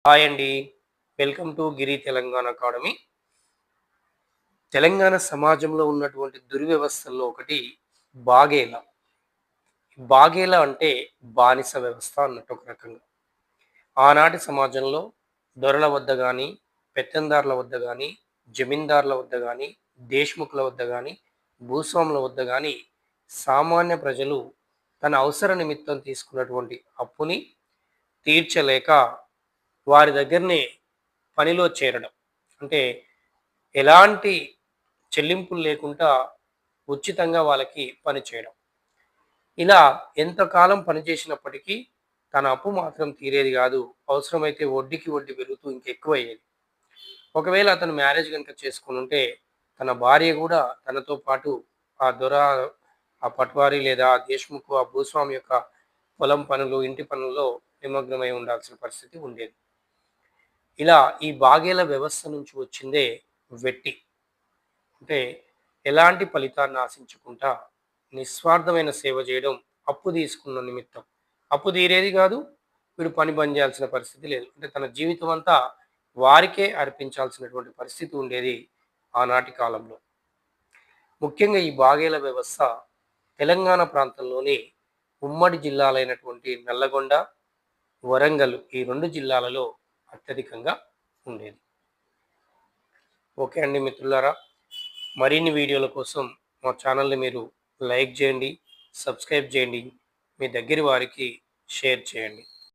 Hi అండి. Welcome to Giri Telangana academy. Telangana సమాజంలో ఉన్నటువంటి దుర్వ్యవస్థల్లో ఒకటి బాగేల. బాగేల అంటే బానిస వ్యవస్థ అన్నట్టు ఒక రకంగా. ఆనాటి సమాజంలో దొరల వద్ద గాని, పెత్తందారుల వద్ద గాని, జమీందారుల వద్ద గాని, దేశ్ముఖుల వద్ద గాని, భూస్వాముల వద్ద గాని సామాన్య ప్రజలు తన అవసర నిమిత్తం తీసుకున్నటువంటి అప్పుని తీర్చలేక వారి దగ్గరనే పనిలో చేరడం. అంటే ఎలాంటి చెల్లింపులు లేకుండా ఉచితంగా వాళ్ళకి పని చేయడం. ఇలా ఎంతకాలం పనిచేసినప్పటికీ తన అప్పు మాత్రం తీరేది గాదు. అవసరమైతే వడ్డీకి వడ్డీ పెరుగుతూ ఇంకెక్కువయ్యేది. ఒకవేళ అతను మ్యారేజ్ గనుక చేసుకొనుంటే తన భార్య గూడా తనతో పాటు ఆ దొర, ఆ పట్వారీ లేదా ఆ దేశ్ముఖ్, ఆ భూస్వామి యొక్క పొలం పనులు, ఇంటి పనుల్లో నిమగ్నమై ఉండాల్సిన పరిస్థితి ఉండేది. ఇలా ఈ బాగేల వ్యవస్థ నుంచి వచ్చిందే వెట్టి. అంటే ఎలాంటి ఫలితాన్ని ఆశించకుండా నిస్వార్థమైన సేవ చేయడం, అప్పు తీసుకున్న నిమిత్తం. అప్పు తీరేది కాదు, వీడు పని బంద్ చేయాల్సిన పరిస్థితి లేదు. అంటే తన జీవితం అంతా వారికే అర్పించాల్సినటువంటి పరిస్థితి ఉండేది ఆనాటి కాలంలో. ముఖ్యంగా ఈ బాగేల వ్యవస్థ తెలంగాణ ప్రాంతంలోని ఉమ్మడి జిల్లాలైనటువంటి నల్లగొండ, వరంగల్ ఈ 2 జిల్లాలలో అత్యధికంగా ఉండేది. ఓకే అండి మిత్రులారా. మరిన్ని వీడియోల కోసం మా ఛానల్ని మీరు లైక్ చేయండి, సబ్స్క్రైబ్ చేయండి, మీ దగ్గర వారికి షేర్ చేయండి.